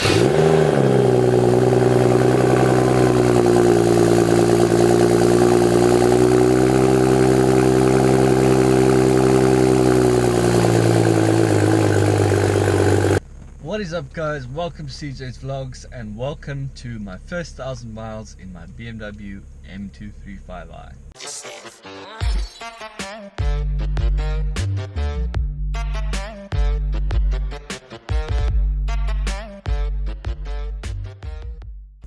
What is up, guys? Welcome to CJSVLOGS and welcome to my first 1,000 miles in my BMW M235i.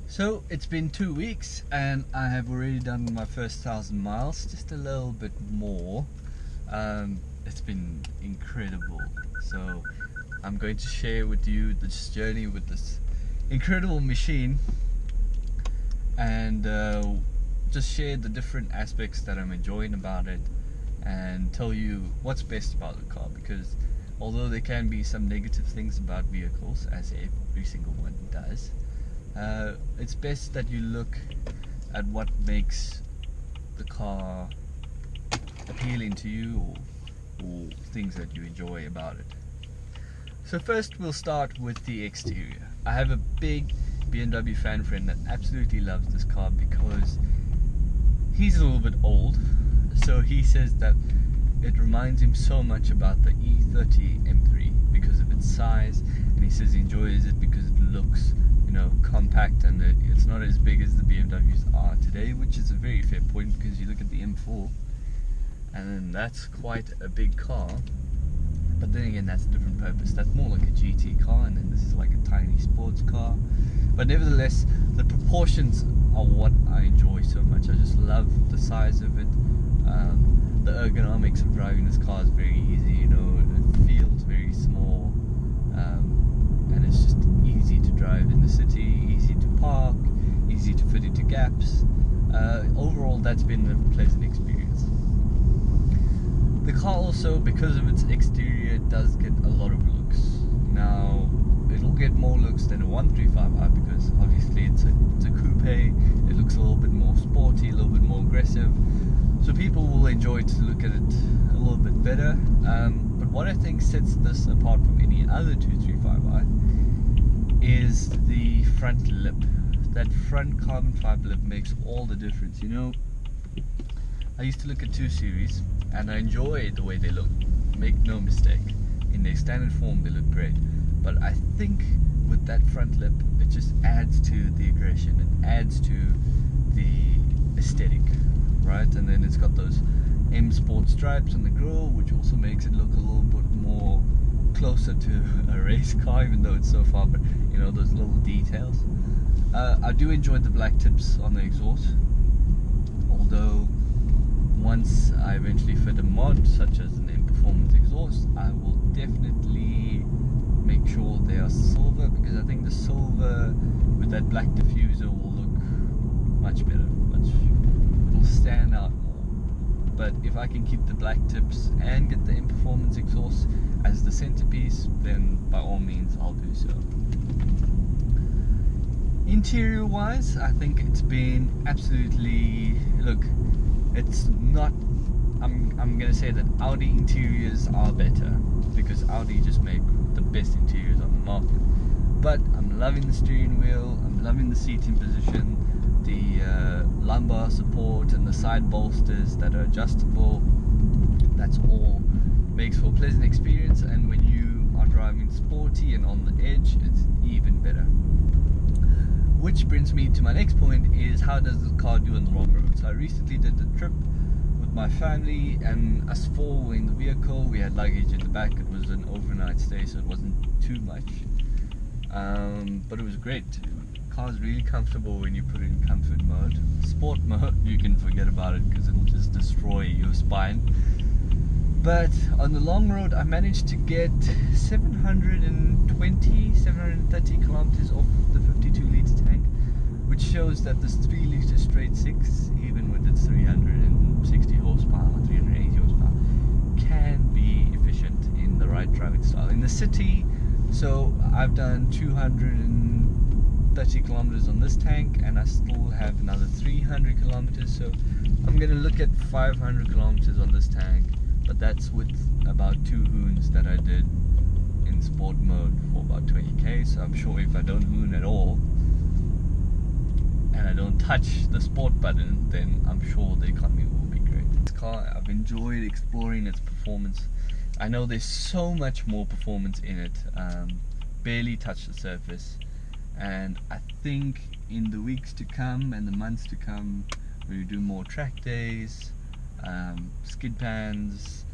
So it's been 2 weeks and I have already done my first 1,000 miles, just a little bit more. It's been incredible. So I'm going to share with you this journey with this incredible machine and just share the different aspects that I'm enjoying about it and tell you what's best about the car, because although there can be some negative things about vehicles, as every single one does, it's best that you look at what makes the car appealing to you, or things that you enjoy about it. So first we'll start with the exterior. I have a big BMW fan friend that absolutely loves this car because he's a little bit old, so he says that it reminds him so much about the E30 M3 because of its size, and he says he enjoys it because it looks, you know, compact, and it's not as big as the BMWs are today, which is a very fair point because you look at the M4 and then that's quite a big car. But then again, that's a different purpose. That's more like a GT car, and then this is like a tiny sports car. But nevertheless, the proportions are what I enjoy so much. I just love the size of it. The ergonomics of driving this car is very easy. You know, it feels very small, and it's just easy to drive in the city, easy to park, easy to fit into gaps. Overall, that's been a pleasant experience. The car also, because of its exterior, does get a lot of looks. Now, it'll get more looks than a 135i because obviously it's a coupe. It looks a little bit more sporty, a little bit more aggressive. So people will enjoy to look at it a little bit better. But what I think sets this apart from any other 235i is the front lip. That front carbon fiber lip makes all the difference, you know. I used to look at 2 Series and I enjoy the way they look, make no mistake. In their standard form they look great, but I think with that front lip it just adds to the aggression, it adds to the aesthetic, right? And then it's got those M Sport stripes on the grille, which also makes it look a little bit more closer to a race car, even though it's so far, but you know, those little details. I do enjoy the black tips on the exhaust, although once I eventually fit a mod such as an M Performance exhaust, I will definitely make sure they are silver, because I think the silver with that black diffuser will look much better, it'll stand out more. But if I can keep the black tips and get the M Performance exhaust as the centerpiece, then by all means I'll do so. Interior wise, I think it's been absolutely, look, it's not, I'm gonna say that Audi interiors are better because Audi just make the best interiors on the market. But I'm loving the steering wheel, I'm loving the seating position, the lumbar support and the side bolsters that are adjustable. That's all makes for a pleasant experience, and when you are driving sporty and on the edge, it's even better. Which brings me to my next point, is how does the car do on the long road? So I recently did the trip with my family, and us 4 were in the vehicle. We had luggage in the back. It was an overnight stay, so it wasn't too much, but it was great. The car is really comfortable when you put it in comfort mode. Sport mode, you can forget about it because it'll just destroy your spine. But on the long road, I managed to get 730 kilometers off the 52 litre tank, which shows that this 3 litre straight 6, even with its 360 horsepower, 380 horsepower, can be efficient in the right driving style. In the city, so I've done 230 kilometers on this tank, and I still have another 300 kilometers, so I'm going to look at 500 kilometers on this tank. But that's with about 2 hoons that I did in sport mode for about 20k, so I'm sure if I don't hoon at all and I don't touch the sport button, then I'm sure the economy will be great. This car, I've enjoyed exploring its performance. I know there's so much more performance in it, barely touched the surface, and I think in the weeks to come and the months to come, we do more track days, skid pans,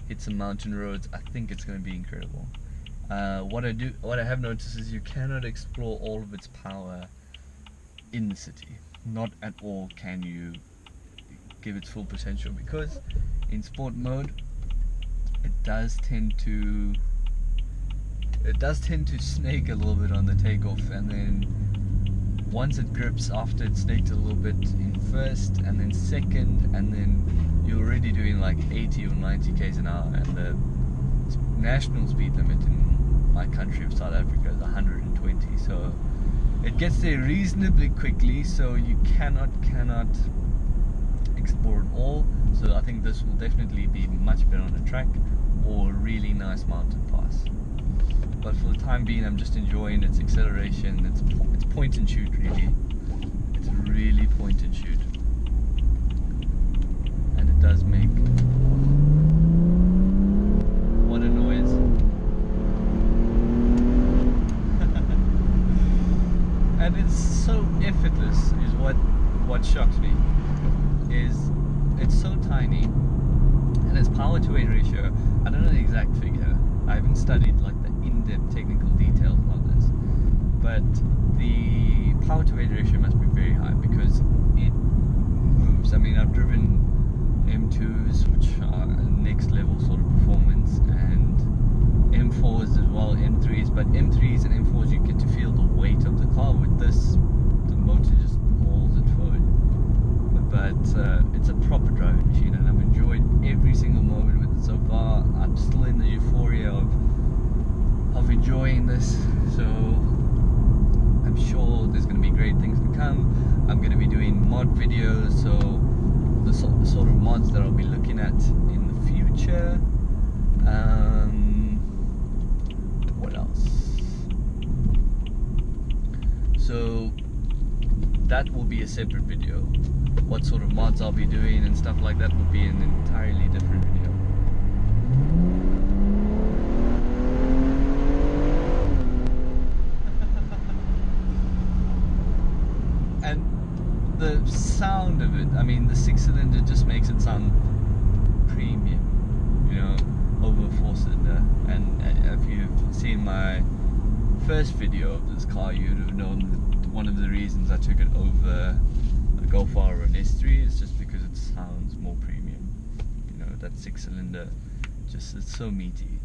hit some mountain roads. I think it's going to be incredible. What I have noticed is you cannot explore all of its power in the city. Not at all can you give its full potential, because in sport mode it does tend to snake a little bit on the takeoff, and then once it grips, after it snaked a little bit in first and then second, and then you're already doing like 80 or 90 k's an hour, and the national speed limit in my country of South Africa is 120, so it gets there reasonably quickly, so you cannot explore it all. So I think this will definitely be much better on a track or a really nice mountain pass. But for the time being, I'm just enjoying its acceleration. It's point and shoot, really. It's really point and shoot, and it does make what a noise. And it's so effortless, is what shocks me. Is it's so tiny, and its power to weight ratio, I don't know the exact figure. I haven't studied like the in-depth technical details on this, but the power to weight ratio must be very high because it moves. I mean, I've driven M2s, which are next level sort of performance, and M4s as well, M3s, but M3s and M4s you get to feel the weight of the car. With this, the motor just hauls it forward. But it's a proper driving machine, and I've enjoyed every single moment with it so far. I'm still in the euphoria of enjoying this, so I'm sure there's going to be great things to come. I'm going to be doing mod videos, so the sort of mods that I'll be looking at in the future. What else? So that will be a separate video. What sort of mods I'll be doing and stuff like that will be an entirely different video. And the sound of it, I mean, the 6-cylinder just makes it sound premium, you know, over 4-cylinder. And if you've seen my first video of this car, you'd have known that one of the reasons I took it over a Golf R or an S3 is just because it sounds more premium. You know, that 6-cylinder, just, it's so meaty.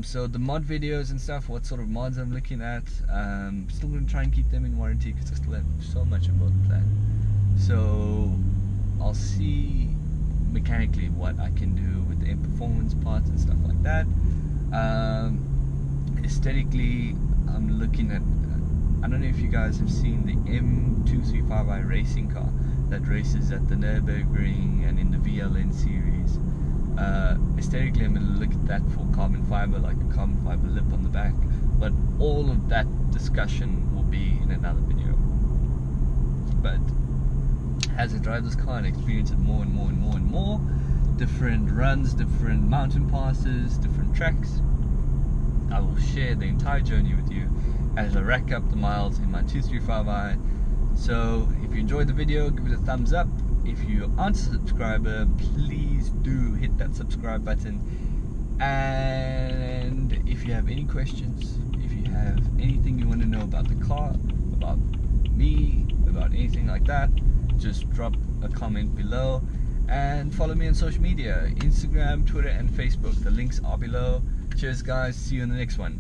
So the mod videos and stuff, what sort of mods I'm looking at, still going to try and keep them in warranty because I still have so much about the plan. So I'll see mechanically what I can do with the performance parts and stuff like that. Aesthetically, I'm looking at, I don't know if you guys have seen the M235i racing car that races at the Nürburgring and in the VLN series. Aesthetically, I'm going to look at that for carbon fiber, like a carbon fiber lip on the back, but all of that discussion will be in another video. But as I drive this car and experience it more and more and more and more, different runs, different mountain passes, different tracks, I will share the entire journey with you as I rack up the miles in my 235i. So if you enjoyed the video, give it a thumbs up. If you aren't a subscriber, please do hit that subscribe button. And if you have any questions, if you have anything you want to know about the car, about me, about anything like that, just drop a comment below. And follow me on social media, Instagram, Twitter and Facebook. The links are below. Cheers guys, see you in the next one.